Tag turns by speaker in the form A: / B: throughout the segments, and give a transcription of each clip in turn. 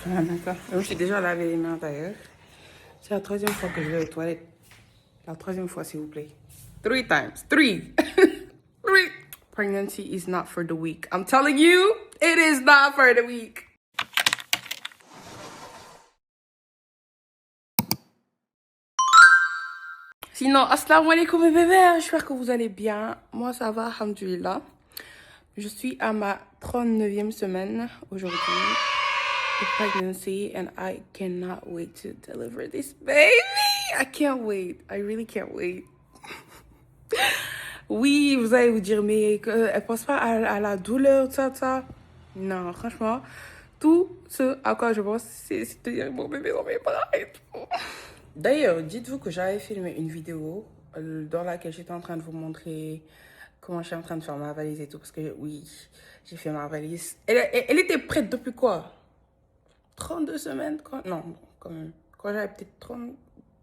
A: Ah, d'accord. Je me suis déjà lavé les mains d'ailleurs. C'est la troisième fois que je vais aux toilettes. La troisième fois, s'il vous plaît. 3 times. 3. 3. Pregnancy is not for the weak. I'm telling you, it is not for the weak. Sinon, assalamu alaikum mes bébés, j'espère que vous allez bien. Moi ça va, alhamdoulilah. Je suis à ma 39e semaine aujourd'hui de pregnancy and I cannot wait to deliver this baby. I can't wait, I really can't wait. Oui, vous allez vous dire, mais elle pense pas à la douleur, ça. Non, franchement, tout ce à quoi je pense, c'est de dire mon bébé dans mes bras et tout. D'ailleurs, dites-vous que j'avais filmé une vidéo dans laquelle j'étais en train de vous montrer comment je suis en train de faire ma valise et tout. Parce que oui, j'ai fait ma valise. Elle était prête depuis quoi? 32 semaines? Non, quand même. Quand j'avais peut-être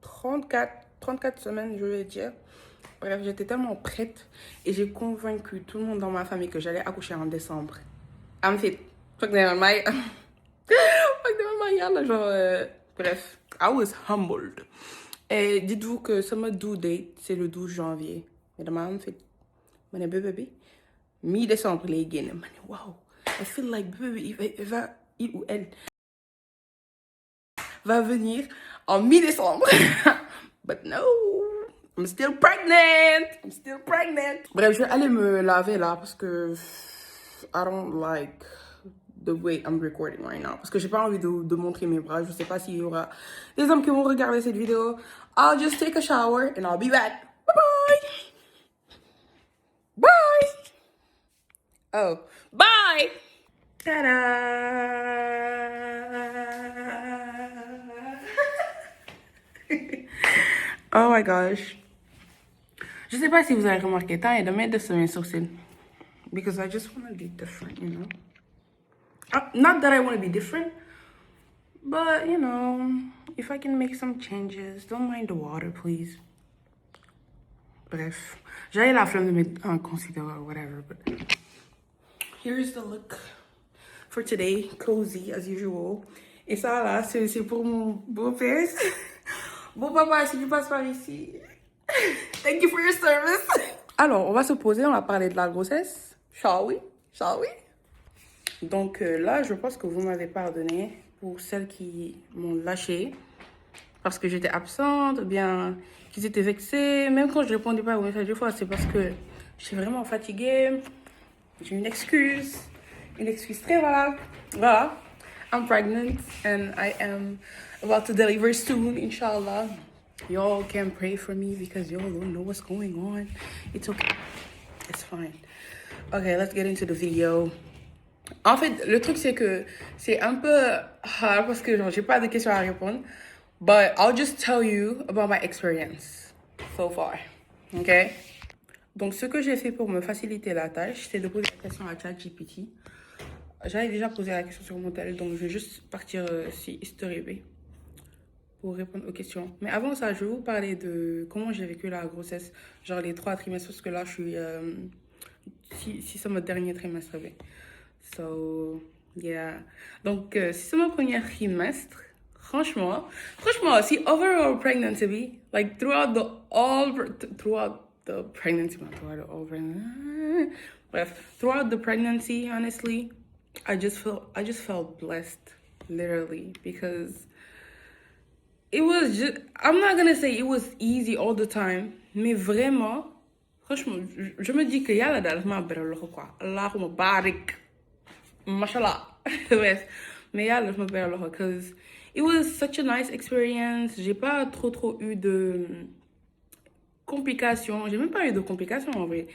A: 34 semaines, je vais dire. Bref, j'étais tellement prête et j'ai convaincu tout le monde dans ma famille que j'allais accoucher en décembre. I'm fit. Fuck them, my... genre... Bref, I was humbled. Et dites-vous que sama due date, c'est le 12 janvier. Mais dama am fit. Ma ne bébé, mi-décembre lay génn. Ma ne wow, I feel like bébé, il ou elle va venir en mi-décembre. But no, I'm still pregnant. Bref, je vais aller me laver là parce que I don't like the way I'm recording right now. Parce que j'ai pas envie de montrer mes bras. Je sais pas s'il y aura des hommes qui vont regarder cette vidéo. I'll just take a shower and I'll be back. Bye. Oh, bye. Ta-da. Oh my gosh. Je sais pas si vous avez remarqué, tant et de mettre de mes sourcils. Because I just want to be different, you know. Not that I want to be different, but you know, if I can make some changes, don't mind the water, please. Bref, j'avais la flemme de mettre un concealer or whatever, but here's the look for today, cozy as usual. Et ça là, c'est pour mon beau-père. Bon papa, si tu passes par ici, thank you for your service. Alors, on va se poser, on va parler de la grossesse. Shall we? Donc là, je pense que vous m'avez pardonné pour celles qui m'ont lâché parce que j'étais absente, ou bien qu'ils étaient vexés. Même quand je répondais pas aux messages des fois, c'est parce que j'étais vraiment fatiguée. J'ai une excuse très valable. Voilà, I'm pregnant and I am about to deliver soon, inshallah. Y'all can pray for me because y'all don't know what's going on. It's okay, it's fine. Okay, let's get into the video. En fait, le truc, c'est que c'est un peu hard parce que genre, j'ai pas de questions à répondre. But I'll just tell you about my experience so far. OK? Donc, ce que j'ai fait pour me faciliter la tâche, c'est de poser la question à ChatGPT. J'avais déjà posé la question sur mon tel, donc je vais juste partir sur History B pour répondre aux questions. Mais avant ça, je vais vous parler de comment j'ai vécu la grossesse, genre les 3 trimestres, parce que là, je suis... si c'est mon dernier trimestre. So, yeah. Donc, si c'est mon premier trimestre, franchement, si overall pregnancy, like throughout the pregnancy, honestly, I just felt blessed, literally, because it was just, I'm not gonna say it was easy all the time, mais vraiment, franchement, je me dis que yàlla daal ma beral loxo quoi. Allahumma barik. Mashallah. Bref, mais yàlla ma beral loxo, because it was such a nice experience. J'ai pas trop eu de complications. J'ai même pas eu de complications en vrai.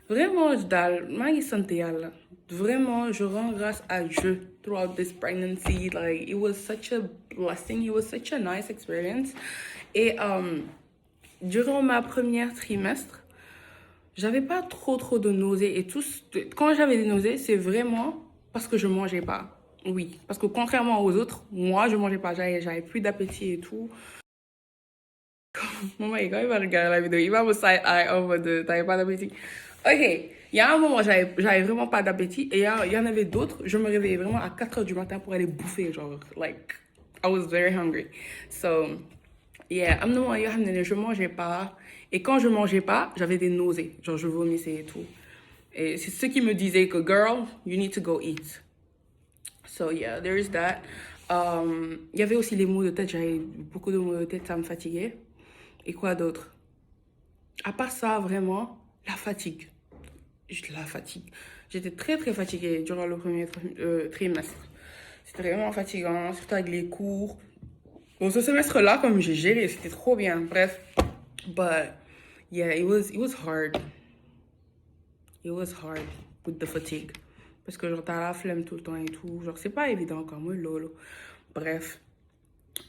A: Vraiment, daal maa ngi sant yàlla. Vraiment, je rends grâce à Dieu throughout this pregnancy. Like, it was such a blessing. It was such a nice experience. Et durant ma première trimestre, j'avais pas trop de nausées. Et tout, quand j'avais des nausées, c'est vraiment parce que je mangeais pas. Oui, parce que contrairement aux autres, moi, je mangeais pas. J'avais plus d'appétit et tout. Maman, quand il va regarder la vidéo, il va me side-eye en mode t'avais pas d'appétit. Ok, Il y a un moment, j'avais vraiment pas d'appétit. Et il y en avait d'autres. Je me réveillais vraiment à 4 heures du matin pour aller bouffer. Genre, like, I was very hungry. So, yeah, am na moment yoo xam ne je mangeais pas. Et quand je mangeais pas, j'avais des nausées. Genre, je vomissais et tout. Et c'est ce qui me disait que, girl, you need to go eat. So, yeah, there is that. Il y avait aussi les maux de tête. J'avais beaucoup de maux de tête, ça me fatiguait. Et quoi d'autre? À part ça, vraiment, la fatigue. La fatigue. J'étais très très fatiguée durant le premier trimestre. C'était vraiment fatigant, surtout avec les cours. Bon, ce semestre-là, comme j'ai géré, c'était trop bien. Bref. But, yeah, it was hard. It was hard with the fatigue. Parce que genre, t'as la flemme tout le temps et tout. Genre, c'est pas évident quand même, lolo. Bref.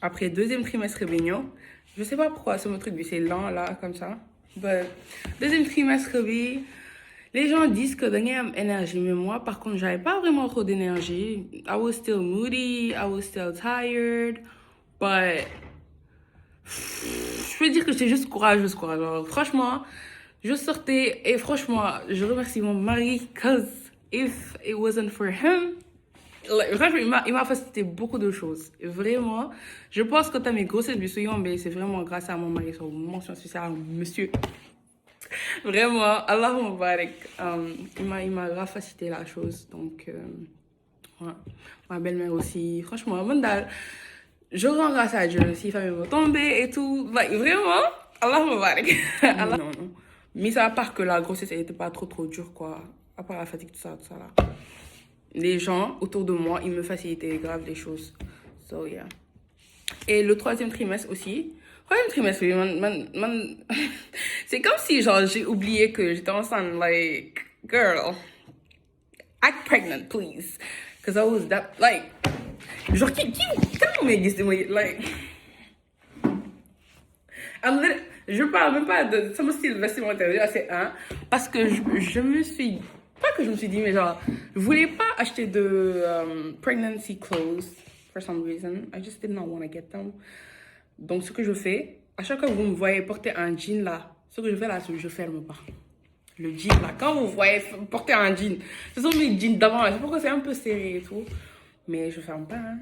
A: Après deuxième trimestre réunion, je sais pas pourquoi ce truc, c'est lent là, comme ça. But, deuxième trimestre, les gens disent que j'ai une énergie, mais moi, par contre, j'avais pas vraiment trop d'énergie. I was still moody, I was still tired, but je peux dire que j'étais juste courageuse, quoi. Alors, franchement, je sortais et franchement, je remercie mon mari, cause if it wasn't for him, like, il m'a facilité beaucoup de choses. Et vraiment, je pense que t'as mes grossesses, mais c'est vraiment grâce à mon mari, son mention spéciale, monsieur. Vraiment, Allahumma barik. Il m'a grave facilité la chose. Donc, ouais. Ma belle-mère aussi. Franchement, je rends grâce à Dieu. Si famille va tomber et tout. Like, vraiment, Allahumma barik. Allah... Non, non. Mais ça, à part que la grossesse, elle n'était pas trop dure, quoi. À part la fatigue, tout ça là. Les gens autour de moi, ils me facilitaient grave les choses. So, yeah. Et le troisième trimestre aussi. Troisième trimestre, c'est comme si genre j'ai oublié que j'étais enceinte. Like, girl, act pregnant, please. Because I was that, like, genre, comment me dit, like, je parle même pas de mon style vestimentaire, c'est un, parce que je me suis, pas que je me suis dit, mais genre, je voulais pas acheter de pregnancy clothes for some reason. I just did not want to get them. Donc, ce que je fais, à chaque fois que vous me voyez porter un jean là, ce que je fais là, c'est que je ferme pas. Le jean là, quand vous voyez porter un jean, ce sont mes jeans d'avant, c'est pourquoi c'est un peu serré et tout. Mais je ferme pas, hein.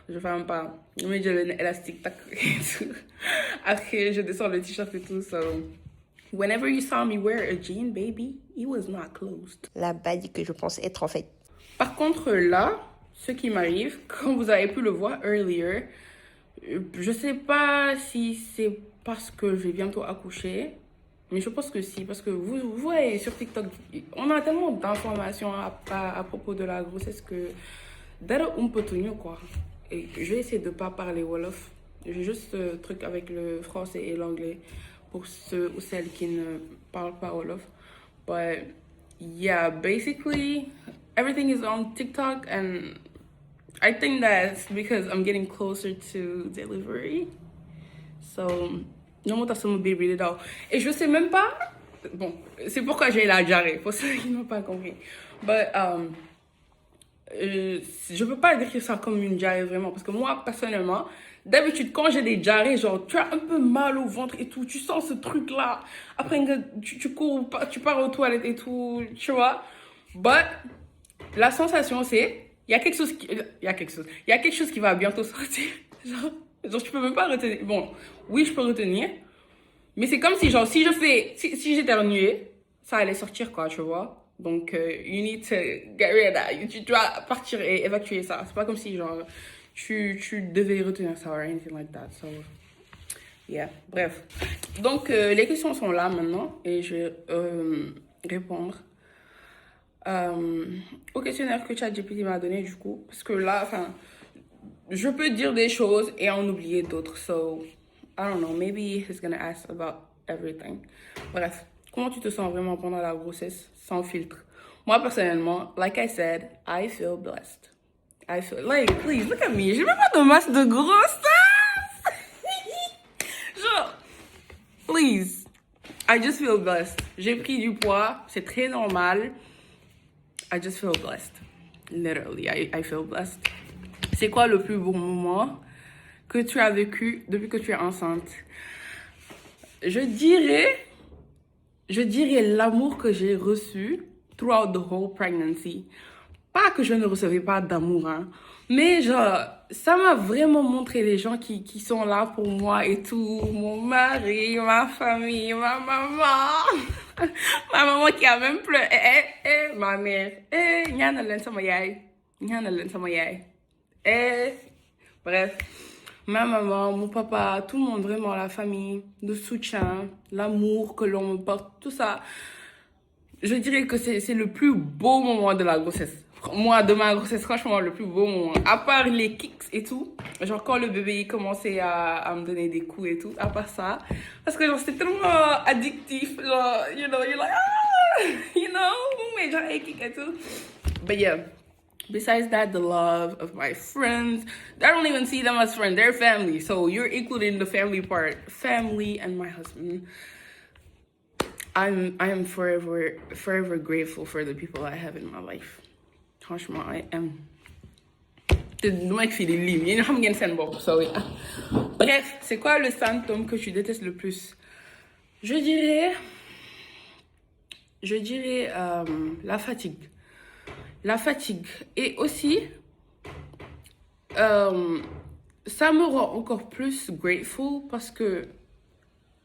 A: Je ferme pas. Je mets de l'élastique, tac, et tout. Après, je descends le t-shirt et tout, so... Whenever you saw me wear a jean, baby, it was not closed.
B: La bague que je pense être en fait.
A: Par contre, là, ce qui m'arrive, comme vous avez pu le voir earlier, je sais pas si c'est parce que je vais bientôt accoucher, mais je pense que si, parce que vous voyez sur TikTok, on a tellement d'informations à propos de la grossesse que dara peut tenir quoi. Et je vais essayer de pas parler Wolof. J'ai juste ce truc avec le français et l'anglais pour ceux ou celles qui ne parlent pas Wolof. But yeah, basically everything is on TikTok and I think that's because I'm getting closer to delivery. So, non, moi, t'as mon bébé dedans. Et je sais même pas. Bon, c'est pourquoi j'ai la diarrhée, pour ceux qui n'ont pas compris. But, je peux pas décrire ça comme une diarrhée vraiment. Parce que moi, personnellement, d'habitude, quand j'ai des diarrhées, genre, tu as un peu mal au ventre et tout, tu sens ce truc-là. Après, tu cours, tu pars aux toilettes et tout, tu vois. But, la sensation, c'est. Il y a quelque chose qui va bientôt sortir. Genre, tu peux même pas retenir. Bon, oui, je peux retenir. Mais c'est comme si, genre, si j'éternuais, ça allait sortir, quoi, tu vois. Donc, you need to get rid of that. Tu dois partir et évacuer ça. C'est pas comme si, genre, tu devais retenir ça or anything like that. So, yeah. Bref. Donc, les questions sont là maintenant et je vais répondre. Au questionnaire que ChatGPT m'a donné du coup parce que là enfin je peux dire des choses et en oublier d'autres so I don't know maybe he's gonna ask about everything. Bref, comment tu te sens vraiment pendant la grossesse sans filtre? Moi personnellement, like I said, I feel blessed. I feel like, please look at me, j'ai même pas de masse de grossesse. Genre, please, I just feel blessed. J'ai pris du poids, c'est très normal. I just feel blessed. Literally, I feel blessed. C'est quoi le plus bon moment que tu as vécu depuis que tu es enceinte? Je dirais je dirais l'amour que j'ai reçu throughout the whole pregnancy. Pas que je ne recevais pas d'amour, hein, mais genre, ça m'a vraiment montré les gens qui sont là pour moi et tout. Mon mari, ma famille, ma maman. Ma maman qui a même pleuré. Ma mère. Ñaanal leen sama yaay. Ñaanal leen sama yaay. Bref. Ma maman, mon papa, tout le monde, vraiment, la famille, le soutien, l'amour que l'on me porte, tout ça. Je dirais que c'est le plus beau moment de la grossesse. Moi, de ma grossesse, franchement, le plus beau moment. À part les kicks et tout. Genre, quand le bébé commençait à me donner des coups et tout. À part ça. Parce que, genre, c'était tellement addictif. Genre, you know, you're like, ah! You know? Mais genre, les kicks et tout. But yeah. Besides that, the love of my friends. I don't even see them as friends. They're family. So, you're included in the family part. Family and my husband. I am forever grateful for the people I have in my life. Franchement, I am. Bref, c'est quoi le symptôme que tu détestes le plus? Je dirais la fatigue. La fatigue. Et aussi, ça me rend encore plus grateful parce que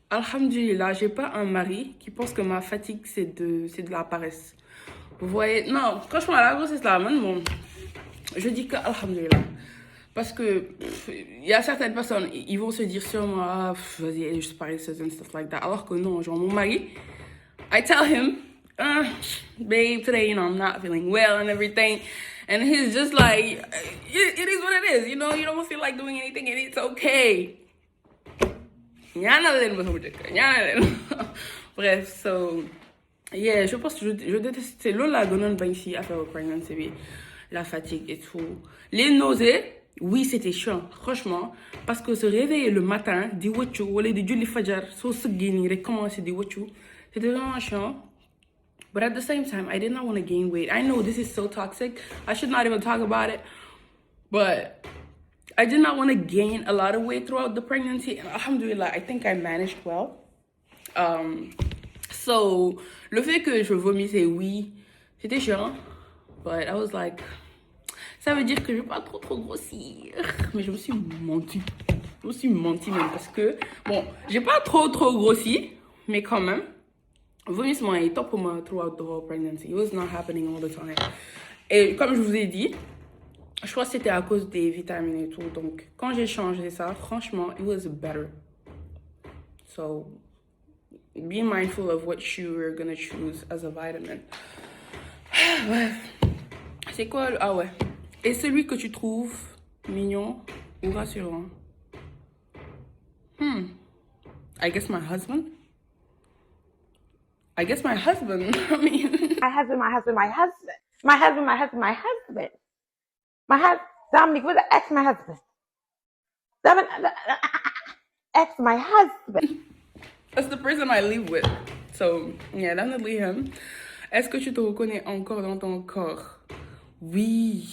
A: alhamdulillah, j'ai pas un mari qui pense que ma fatigue, c'est de la paresse. Vous voyez? Non, franchement, la grossesse, là, bon, je dis que alhamdulillah. Parce que il y a certaines personnes, ils vont se dire sûrement, ah, vas-y, elle est juste paresseuse and stuff like that. Alors que non, genre, mon mari, I tell him, babe, today, you know, I'm not feeling well and everything. And he's just like, it is what it is, you know, you don't feel like doing anything and it's okay. Bref, so yeah, je pense que je déteste c'est la gonne ici à faire au pregnancy, la fatigue et tout. Les nausées, oui, c'était chiant, franchement, parce que se réveiller le matin, di waccu wala di julli fajar, so sëggee nii rek commencer di waccu, c'était vraiment chiant. But at the same time, I did not want to gain weight. I know this is so toxic. I should not even talk about it. But I did not want to gain a lot of weight throughout the pregnancy. And alhamdulillah, I think I managed well. So, le fait que je vomissais, oui, c'était chiant. But I was like, ça veut dire que je vais pas trop grossir. Mais je me suis menti. Je me suis menti même parce que, bon, j'ai pas trop grossi, mais quand même, vomissement est top pour moi throughout the whole pregnancy. It was not happening all the time. Et comme je vous ai dit, je crois que c'était à cause des vitamines et tout. Donc, quand j'ai changé ça, franchement, it was better. So, be mindful of what you're gonna choose as a vitamin. Ouais. C'est quoi? Ah ouais. Et celui que tu trouves mignon ou rassurant? I guess my husband. I mean...
C: My husband. Dominic was my husband. My husband.
A: That's the person I live with. So, yeah, definitely him. Est-ce que tu te reconnais encore dans ton corps? Oui.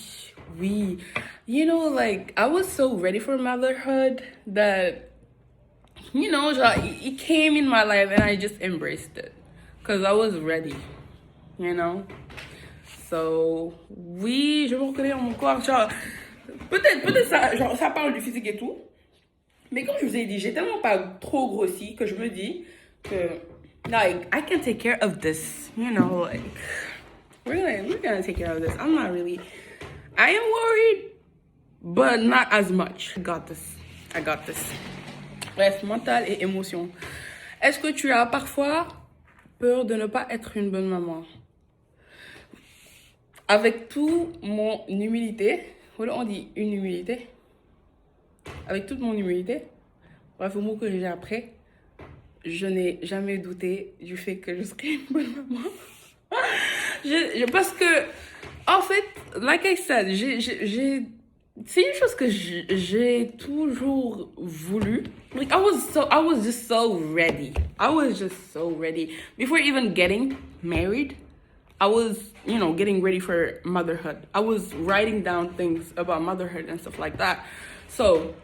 A: You know, like, I was so ready for motherhood that, you know, it came in my life and I just embraced it. Because I was ready, you know? So, oui, je me reconnais dans mon corps. Genre, peut-être ça, genre, ça parle du physique et tout. Mais comme je vous ai dit, j'ai tellement pas trop grossi que je me dis que, like, I can take care of this. You know, like, we're gonna take care of this. I am worried, but not as much. I got this. Bref, mental et émotion. Est-ce que tu as parfois peur de ne pas être une bonne maman? Avec toute mon humilité, voilà, on dit une humilité. Avec toute mon humilité, bref, au mot que j'ai appris, je n'ai jamais douté du fait que je serais une bonne maman. Parce que, en fait, like I said, c'est une chose que j'ai toujours voulu. Like, I was just so ready. Before even getting married, I was, you know, getting ready for motherhood. I was writing down things about motherhood and stuff like that. So,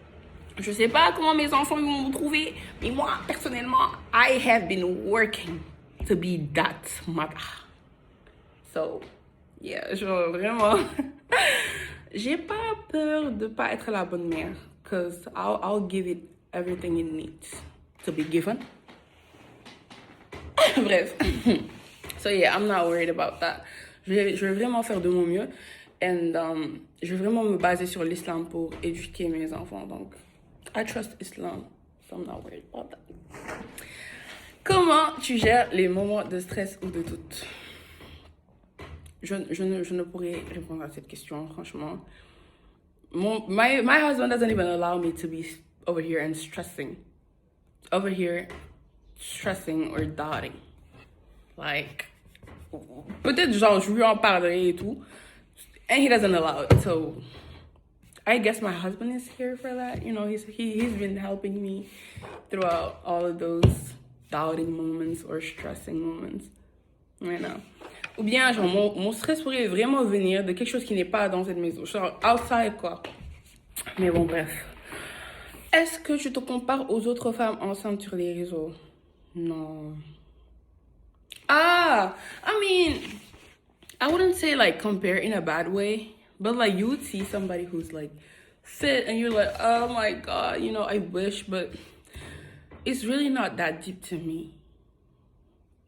A: je sais pas comment mes enfants vont me trouver, mais moi, personnellement, I have been working. to be that mother. So, yeah, genre vraiment, j'ai pas peur de pas être la bonne mère, cause I'll give it everything it needs to be given. Bref. So yeah, I'm not worried about that. Je vais vraiment faire de mon mieux. And je vais vraiment me baser sur l'islam pour éduquer mes enfants. Donc, I trust Islam. So I'm not worried about that. Comment tu gères les moments de stress ou de doute? Je ne pourrais répondre à cette question, franchement. My husband doesn't even allow me to be over here and stressing. Over here, stressing or doubting. Like, peut-être genre je lui en parlerai et tout. And he doesn't allow it. So, I guess my husband is here for that. You know, he's been helping me throughout all of those doubting moments or stressing moments. You know. Ou bien, genre, mon stress pourrait vraiment venir de quelque chose qui n'est pas dans cette maison. Genre, outside, quoi. Mais bon, bref. Est-ce que tu te compares aux autres femmes enceintes sur les réseaux? Non. I mean, I wouldn't say, like, compare in a bad way. But, like, you would see somebody who's, like, fit and you're like, oh, my God, you know, I wish. But it's really not that deep to me.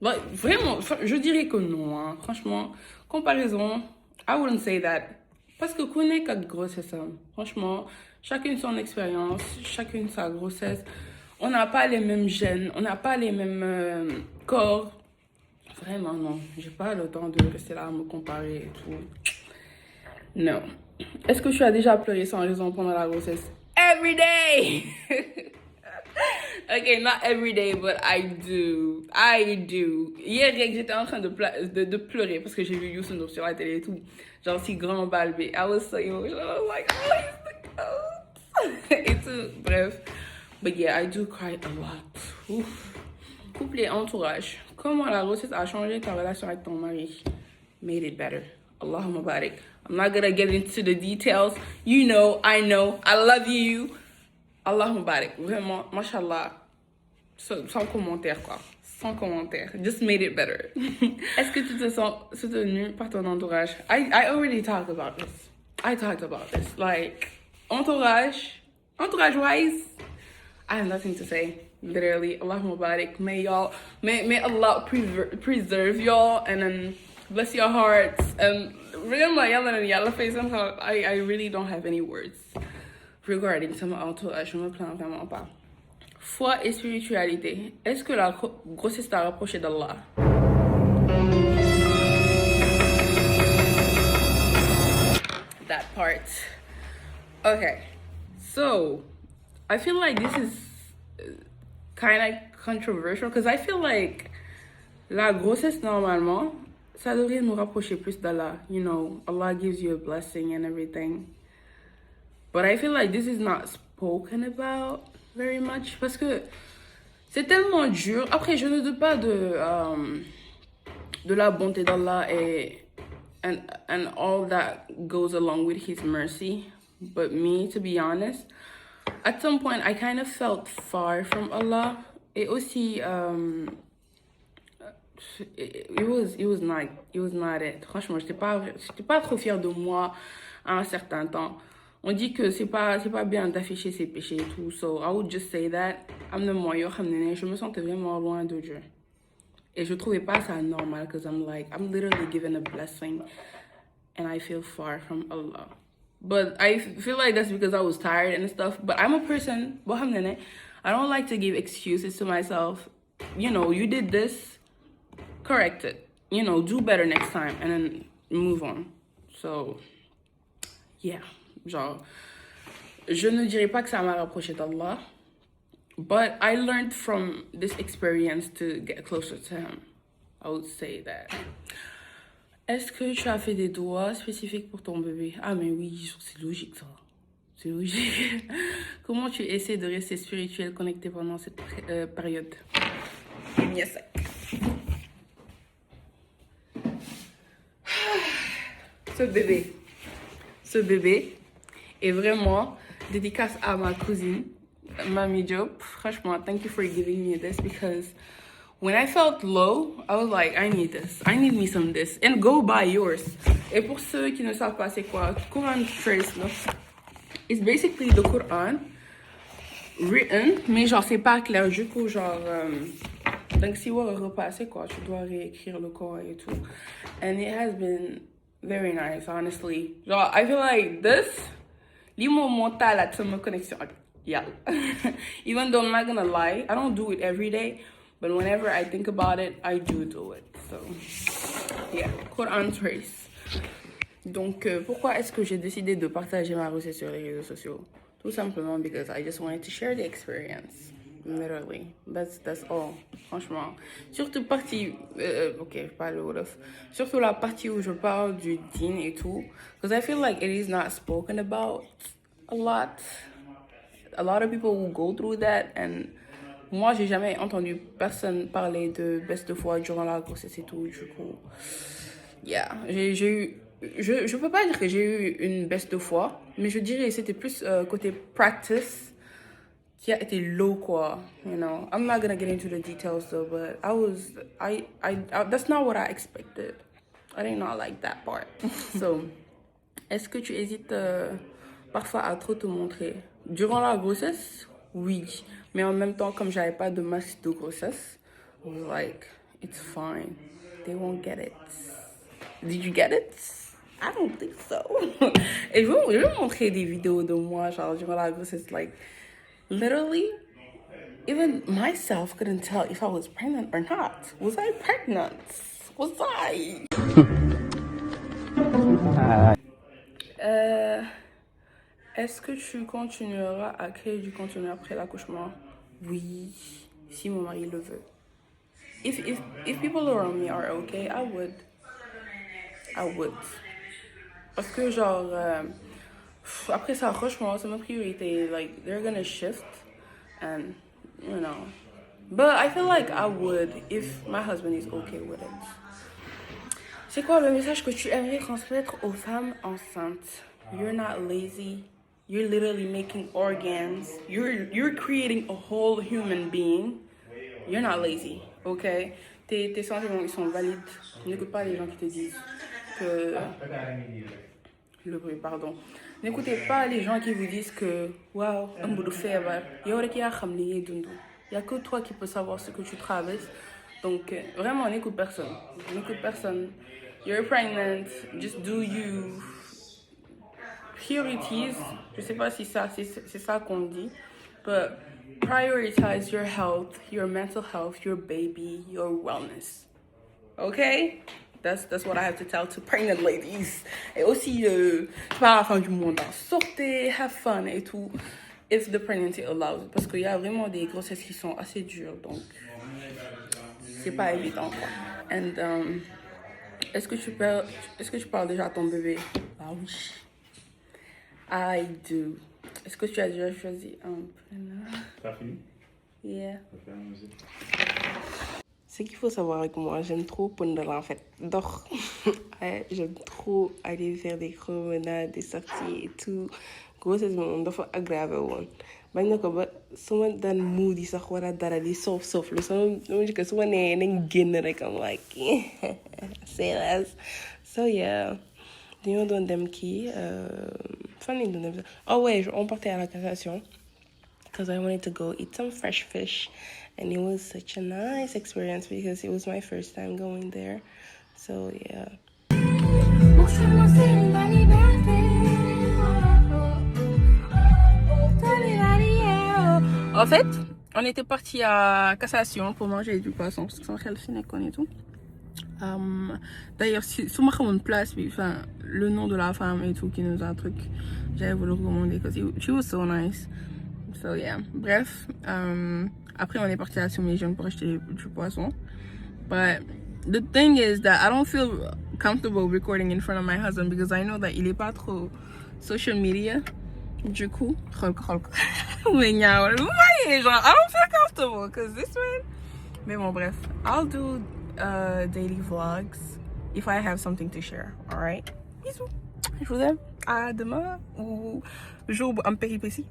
A: Like, vraiment, je dirais que non, hein. Franchement, comparaison, I wouldn't say that. Parce que connaît quatre grossesses, hein. Franchement, chacune son expérience, chacune sa grossesse. On n'a pas les mêmes gènes, on n'a pas les mêmes corps. Vraiment, non. J'ai pas le temps de rester là à me comparer et tout. Non. Est-ce que tu as déjà pleuré sans raison pendant la grossesse? Every day! Okay, not every day, but I do. Hier, j'étais en train de pleurer parce que j'ai vu Youssou sur la télé et tout. Genre, si grand balbé. I was so emotional. I was like, oh, he's the goat. Et tout. Bref. But yeah, I do cry a lot. Ouf. Couple et entourage. Comment la grossesse a changé ta relation avec ton mari? Made it better. Allahumma barik. I'm not gonna get into the details. You know, I love you. Allahumma barik. Vraiment, mashallah. Sans commentaire, quoi. Sans commentaire. Just made it better. Est-ce que tu te sens soutenu par ton entourage? I already talked about this. Like, entourage-wise, I have nothing to say. Literally, Allahumma barik. May Allah preserve y'all and then bless your hearts. And I really don't have any words regarding some entourage. Je me plains vraiment pas. Foi et spiritualité. Est-ce que la grossesse t'a rapproché d'Allah? That part. Okay. So, I feel like this is kind of controversial because I feel like la grossesse normalement, ça devrait nous rapprocher plus d'Allah. You know, Allah gives you a blessing and everything. But I feel like this is not spoken about very much parce que c'est tellement dur. Après, je ne doute pas de la bonté d'Allah and all that goes along with His mercy. But me, to be honest, at some point I kind of felt far from Allah. Et aussi, it was not it. Franchement, j'étais pas trop fière de moi à un certain temps. On dit que c'est pas bien d'afficher ses péchés et tout. So I would just say that. Je me sentais vraiment loin de Dieu. Et je trouvais pas ça normal because I'm literally given a blessing and I feel far from Allah. But I feel like that's because I was tired and stuff. But I'm a person, I don't like to give excuses to myself. You know, you did this, correct it. You know, do better next time and then move on. So, yeah. Genre, je ne dirais pas que ça m'a rapproché d'Allah, but I learned from this experience to get closer to Him. I would say that. Est-ce que tu as fait des doigts spécifiques pour ton bébé? Ah, mais oui, c'est logique ça. C'est logique. Comment tu essaies de rester spirituel, connecté pendant cette période? Yes. Ce bébé est vraiment dédicace à ma cousine, Mamie Job. Franchement, thank you for giving me this because when I felt low, I was like, I need this. I need me some this. And go buy yours. Et pour ceux qui ne savent pas c'est quoi, Quran Trace, là, it's basically the Quran written, mais genre c'est pas clair. Du coup, genre, donc si vous repassez quoi, tu dois réécrire le Coran et tout. And it has been very nice, honestly. Genre, I feel like this, li mo mental at some connection. Yeah. Even though I'm not gonna lie, I don't do it every day, but whenever I think about it, I do it. So, yeah, Quran Trace. Donc, pourquoi est-ce que j'ai décidé de partager ma recette sur les réseaux sociaux? Tout simplement because I just wanted to share the experience. Literally. That's all. Franchement. Surtout partie... ok, pas le Wolof. Surtout la partie où je parle du dîn et tout. Because I feel like it is not spoken about a lot. A lot of people will go through that. And moi, j'ai jamais entendu personne parler de baisse de foi durant la grossesse et tout. Du coup, yeah. J'ai eu... Je peux pas dire que j'ai eu une baisse de foi, mais je dirais que c'était plus côté practice qui a été low, quoi. You know, I'm not gonna get into the details though, but I that's not what I expected. I did not like that part. So, est-ce que tu hésites parfois à trop te montrer? Durant la grossesse, oui. Mais en même temps, comme j'avais pas de masque de grossesse, I was like, it's fine. They won't get it. Did you get it? I don't think so. Et je vais montrer des vidéos de moi, genre, durant la grossesse, like, literally, even myself couldn't tell if I was pregnant or not. Was I pregnant? Was I? Est-ce que tu continueras à créer du contenu après l'accouchement? Oui, si mon mari le veut. If people around me are okay, I would. Parce que genre, après ça, franchement, c'est ma priorité. Like, they're gonna shift and, you know. But I feel like I would if my husband is okay with it. C'est quoi le message que tu aimerais transmettre aux femmes enceintes? You're not lazy. You're literally making organs. You're creating a whole human being. You're not lazy, okay? Tes sentiments, ils sont valides. N'écoute pas les gens qui te disent que... Le bruit, pardon. N'écoutez pas les gens qui vous disent que waouh, un bout de feebar. Il y a que toi qui peux savoir ce que tu traverses. Donc vraiment, n'écoute personne. N'écoute personne. You're pregnant. Just do you. Priorities. Je sais pas si c'est ça qu'on dit. But prioritize your health, your mental health, your baby, your wellness. Okay? That's what I have to tell to pregnant ladies. Et aussi, c'est pas la fin du monde. Sortez, have fun et tout. If the pregnancy allows. Parce qu'il y a vraiment des grossesses qui sont assez dures. Donc, c'est pas évident. And, est-ce que tu parles déjà à ton bébé? Ah oui. I do. Est-ce que tu as déjà choisi un prénom?
D: T'as fini?
A: Yeah.
B: Ce qu'il faut savoir avec moi, j'aime trop pondre en fait. Donc, j'aime trop aller faire des promenades, des sorties et tout. Grossesse moom dafa aggravé woon. bañ na ko ba su ma daan moodi sax war a dara di soof lu sama njëkk su ma nee nañ génn rek am like say less. So yeah, dañoo doon dem kii fan lañ doon dem. Oh ouais, on partait à la cassation because I wanted to go eat some fresh fish. And it was such a nice experience because it was my first time going there. So, yeah.
A: En fait, on était parti à Cassation pour manger du poisson parce que son xel fi nekkoon et tout. D'ailleurs, si je me une place, enfin, le nom de la femme et tout qui nous a un truc, j'avais voulu recommander parce que she was so nice. So, yeah. Bref. Après, on est parti à Soumission pour acheter du poisson. But the thing is that I don't feel comfortable recording in front of my husband because I know that il est pas trop social media. Du coup, mais I don't feel comfortable because this one. Mais bon, bref. I'll do daily vlogs if I have something to share. Alright? Bisous. Je vous aime. À demain ou jour en péripétie.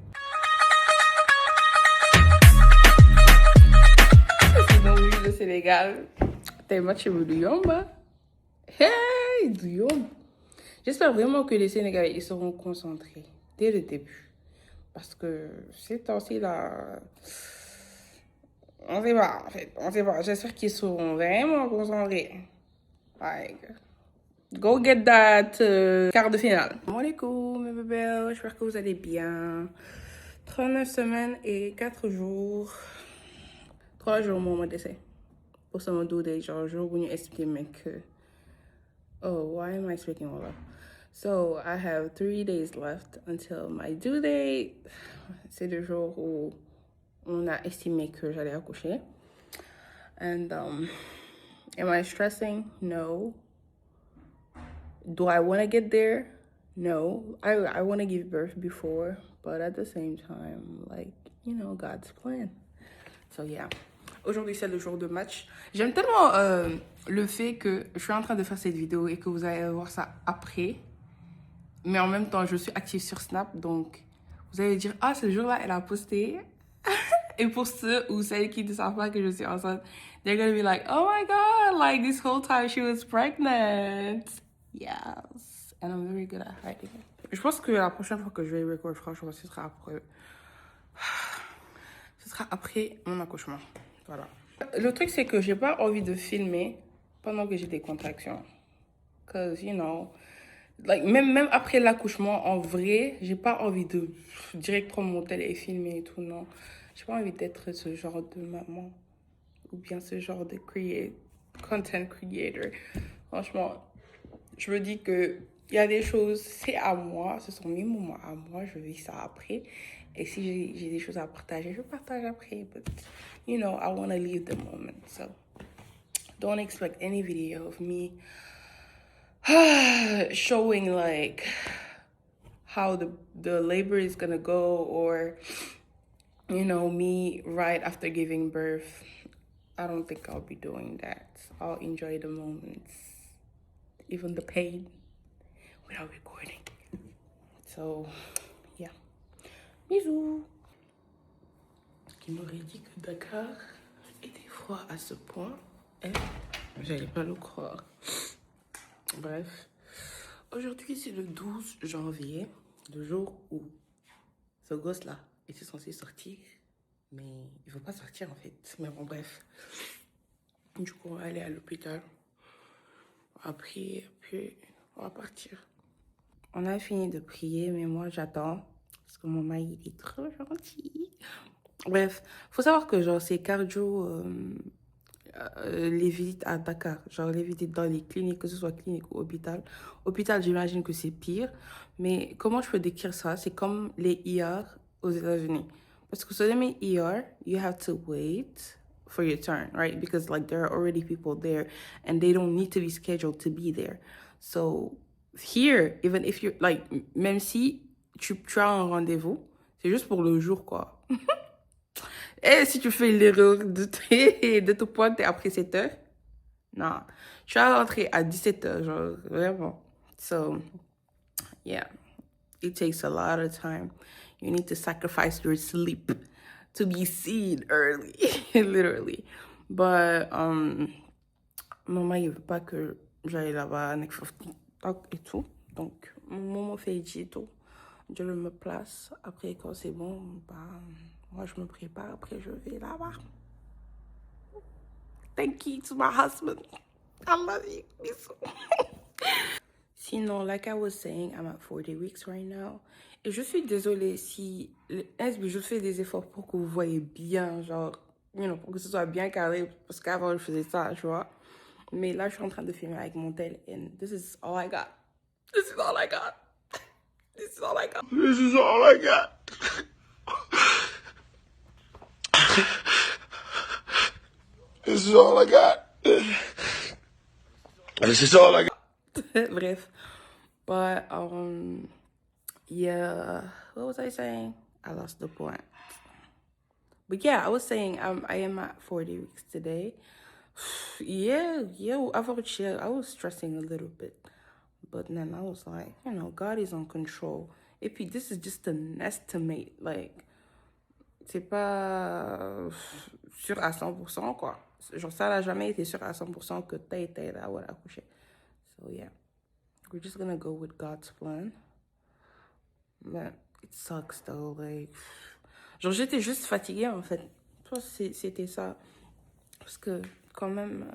A: No, le Sénégal. T'as un match de Yomba. Hey, du Yomba. J'espère vraiment que les Sénégalais ils seront concentrés dès le début. Parce que ces temps-ci là, on sait pas en fait, on sait pas. J'espère qu'ils seront vraiment concentrés. Like, go get that quart de finale. Salam alaikum mes bébés, j'espère que vous allez bien. 39 semaines et 4 jours. 3 jours mon décès. Pour ce mois d'août, genre jour où nous expliquer que oh, why am I speaking all up? So I have 3 days left until my due date. C'est le jour où on a estimé que j'allais accoucher. And am I stressing? No. Do I want to get there? No. I want to give birth before, but at the same time, like, you know, God's plan. So yeah. Aujourd'hui, c'est le jour de match. J'aime tellement le fait que je suis en train de faire cette vidéo et que vous allez voir ça après. Mais en même temps, je suis active sur Snap. Donc, vous allez dire, ah, ce jour-là, elle a posté. Et pour ceux ou celles qui ne savent pas que je suis enceinte, they're gonna be like, oh my God, like this whole time she was pregnant. Yes. And I'm very good at hiding it. Je pense que la prochaine fois que je vais record, franchement, ce sera après mon accouchement. Voilà. Le truc, c'est que j'ai pas envie de filmer pendant que j'ai des contractions. Cause, you know, like, même après l'accouchement, en vrai, j'ai pas envie de direct prendre mon tel et filmer et tout, non. J'ai pas envie d'être ce genre de maman. Ou bien ce genre de content creator. Franchement, je me dis que il y a des choses, c'est à moi, ce sont mes moments à moi, je vis ça après. Et si j'ai des choses à partager, je partage après. But, you know, I want to leave the moment. So, don't expect any video of me showing, like, how the labor is going to go or, you know, me right after giving birth. I don't think I'll be doing that. I'll enjoy the moments, even the pain, without recording. So, yeah. Bisous. Qui m'aurait dit que Dakar était froid à ce point, j'allais pas le croire. Bref, aujourd'hui c'est le 12 janvier, le jour où ce gosse-là était censé sortir, mais il veut pas sortir en fait. Mais bon, bref. Du coup, on va aller à l'hôpital. Après, on va partir. On a fini de prier, mais moi j'attends. Parce que mon mari, il est trop gentil. Bref, faut savoir que genre c'est cardio les visites à Dakar. Genre les visites dans les cliniques, que ce soit clinique ou hôpital. Hôpital, j'imagine que c'est pire. Mais comment je peux décrire ça? C'est comme les ER aux États-Unis. Parce que sur les ER, you have to wait for your turn, right? Because like there are already people there and they don't need to be scheduled to be there. So here, even if you're like, même si tu as un rendez-vous, c'est juste pour le jour, quoi. Et si tu fais l'erreur de te pointer après 7 heures, non. Je suis rentrée à 17 heures, genre, vraiment. So, yeah. It takes a lot of time. You need to sacrifice your sleep to be seen early, literally. But, maman, il veut pas que j'aille là-bas, et tout. Donc, maman fait et tout. Je me place. Après, quand c'est bon, bah, moi, je me prépare. Après, je vais là-bas. Thank you to my husband. I love you. Sinon, like I was saying, I'm at 40 weeks right now. Et je suis désolée si je fais des efforts pour que vous voyez bien, genre, you know, pour que ce soit bien carré, parce qu'avant, je faisais ça, tu vois. Mais là, je suis en train de filmer avec mon tel, and this is all I got. This is all I got. This is all I got.
D: This is all I got. This is all I got. This is all I got.
A: Bref. But, yeah, what was I saying? I lost the point. But yeah, I was saying I am at 40 weeks today. Yeah, I was stressing a little bit. But then I was like, you know, God is on control. Et puis, this is just an estimate. Like, c'est pas sûr à 100%, quoi. Genre, ça n'a jamais été sûr à 100% que t'as été là ou à accoucher. So, yeah. We're just gonna go with God's plan. But it sucks, though. Like... Genre, j'étais juste fatiguée, en fait. Je pense que c'était ça. Parce que, quand même,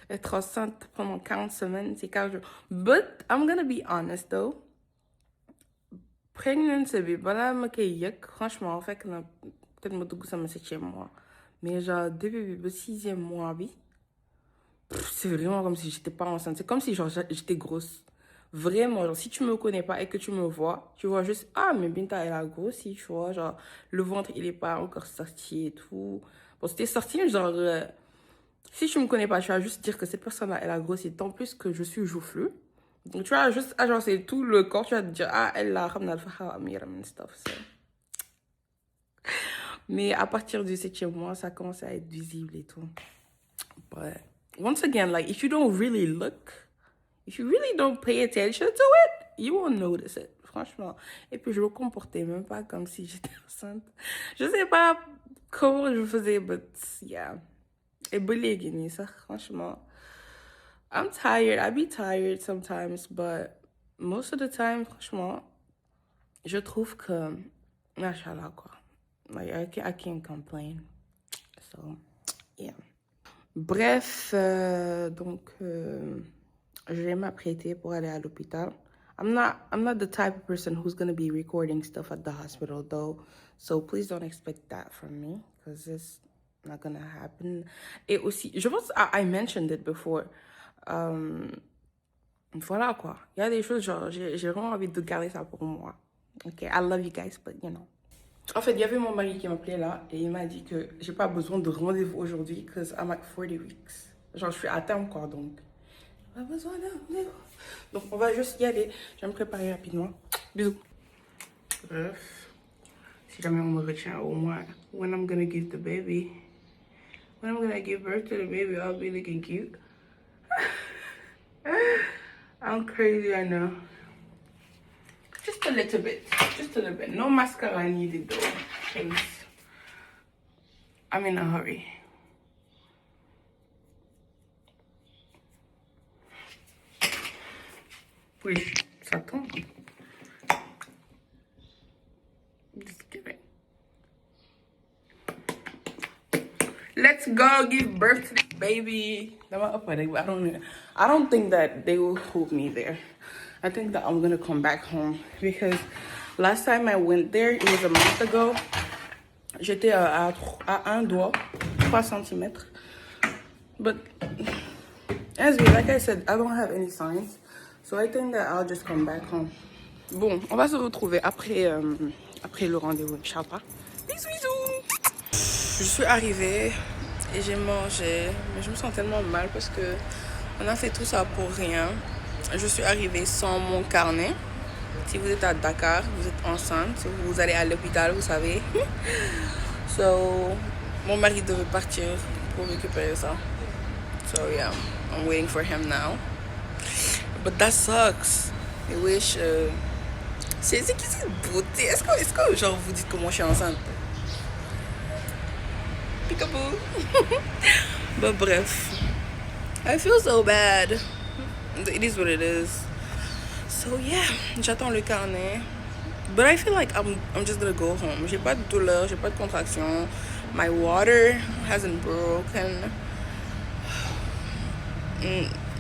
A: être enceinte pendant 40 semaines, c'est 40 jours. But, I'm gonna be honest, though. Pregnancy bi balaa ma koy yëg franchement fekk na peut-être ma dugg sama 7e mois mais genre début bi ba 6e mois bi c'est vraiment comme si j'étais pas enceinte, c'est comme si genre j'étais grosse vraiment. Genre si tu me connais pas et que tu me vois, tu vois juste ah mais Binta elle a grossi, tu vois, genre le ventre il est pas encore sorti et tout. Bon c'était sorti mais genre si tu me connais pas tu vas juste dire que cette personne là elle a grossi, tant plus que je suis joufflue. Donc, tu vois, juste agencer tout le corps, tu vas te dire, ah, elle a ramené le stuff. So. Mais à partir du 7e mois, ça commence à être visible et tout. But once again, like, if you don't really look, if you really don't pay attention to it, you won't notice it, franchement. Et puis, je me comportais même pas comme si j'étais enceinte. Je sais pas comment je faisais, but yeah. Et bolé, ça, franchement. I'm tired. I be tired sometimes, but most of the time, franchement, je trouve que, machallah, quoi. Like, I can't complain. So, yeah. Bref, donc, je vais m'apprêter pour aller à l'hôpital. I'm not the type of person who's gonna be recording stuff at the hospital, though. So please don't expect that from me, because it's not gonna happen. Et aussi, je pense I mentioned it before. Voilà quoi. Il y a des choses, genre, j'ai vraiment envie de garder ça pour moi. Ok, I love you guys, but you know. En fait, il y avait mon mari qui m'appelait là et il m'a dit que j'ai pas besoin de rendez-vous aujourd'hui because I'm at 40 weeks. Genre, je suis à terme quoi, donc. Pas besoin de rendez-vous. Donc, on va juste y aller. Je vais me préparer rapidement. Bisous. Bref, si jamais on me retient au moins, when I'm gonna give the baby, when I'm gonna give birth to the baby, I'll be looking cute. I'm crazy, I know. Just a little bit. Just a little bit. No mascara needed though. Because I'm in a hurry. Oui, ça tombe. Just kidding. Let's go give birth to the baby. I don't think that they will hold me there. I think that I'm gonna come back home because last time I went there, it was a month ago. J'étais à un doigt, 3 cm. But as like I said, I don't have any signs. So I think that I'll just come back home. Bon, on va se retrouver après le rendez-vous, Inch'Allah. Bisous, bisous. Je suis arrivée et j'ai mangé, mais je me sens tellement mal parce que on a fait tout ça pour rien. Je suis arrivée sans mon carnet. Si vous êtes à Dakar, vous êtes enceinte, vous allez à l'hôpital, vous savez. So, mon mari devait partir pour récupérer ça. So yeah, I'm waiting for him now. But that sucks. I wish. C'est qui cette beauté? Est-ce que genre vous dites comment je suis enceinte? Peekaboo. But bref, I feel so bad. It is what it is. So yeah, j'attends le carnet. But I feel like I'm just gonna go home. J'ai pas de douleur, j'ai pas de contraction. My water hasn't broken.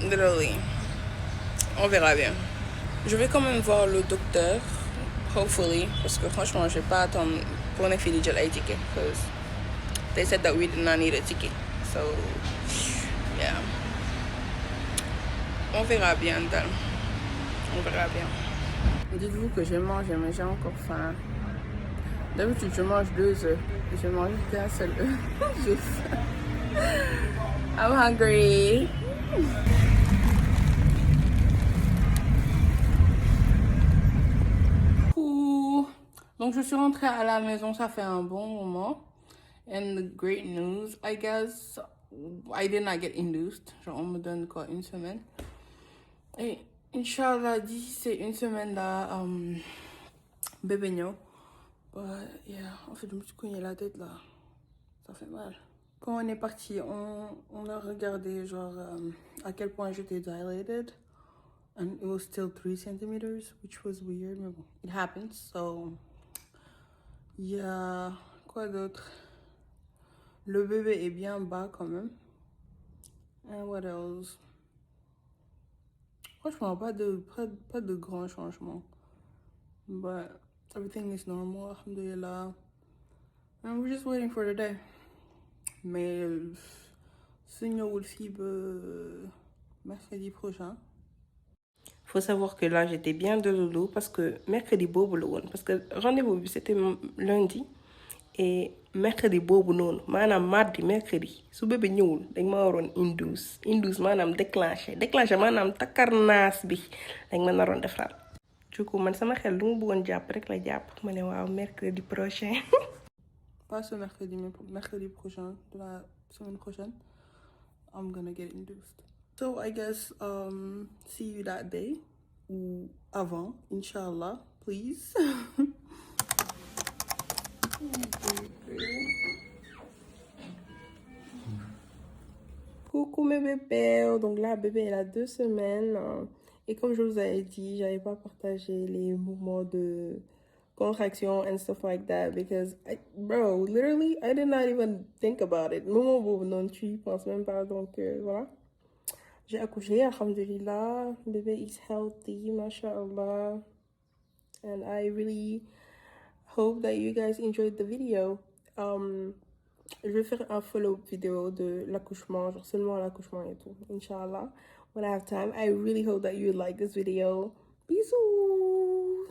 A: Literally. On verra bien. Je vais quand même voir le docteur. Hopefully. Parce que franchement, je vais pas attendre pour une fille de gel ticket. Because they said that we did not need a ticket. So, yeah. On verra bien, Dan. On verra bien. Dites-vous que je mange, mais j'ai encore faim. D'habitude, je mange 2 œufs. Je mange qu'un seul œuf. J'ai faim. I'm hungry. Donc, je suis rentrée à la maison, ça fait un bon moment. And the great news, I guess, I did not get induced. Genre, on me donne quoi, 1 semaine. Et Inch'Allah, d'ici c'est 1 semaine là, bébé no. But yeah, en fait, je me suis cogné la tête là. Ça fait mal. Quand on est parti, on a regardé genre à quel point j'étais dilated. And it was still 3 centimeters, which was weird, mais bon, it happens. So, yeah, quoi d'autre? Le bébé est bien bas quand même. And what else? Franchement, pas de grands changements. But everything is normal, alhamdulillah. And we're just waiting for the day. Mais signe ou le fibre mercredi prochain.
B: Faut savoir que là, j'étais bien de loulou parce que mercredi boobu la woon parce que rendez-vous c'était lundi et mercredi boobu noonu maanaam mardi mercredi su bébé ñëwul dañ ma waroon induce maanaam déclenché maanaam takkarnaas bi dañ ma naroon defal. Du coup man sama xel lu mu bëggoon jàpp rek la jàpp ma ne waaw mercredi prochain.
A: Pas ce mercredi, mais mercredi prochain, de la semaine prochaine, I'm gonna get induced. So I guess see you that day ou avant, inshallah, please.
B: Coucou mes bébés, donc là bébé elle a 2 semaines et comme je vous avais dit, j'avais pas partagé les mouvements de contraction and stuff like that because bro, literally I did not even think about it. Moment boobu non tu y penses même pas donc voilà. J'ai accouché, alhamdulillah, bébé is healthy, mashallah, and I really hope that you guys enjoyed the video. Je vais faire un follow-up vidéo de l'accouchement, genre seulement l'accouchement et tout, inshallah. When I have time, I really hope that you like this video. Bisous!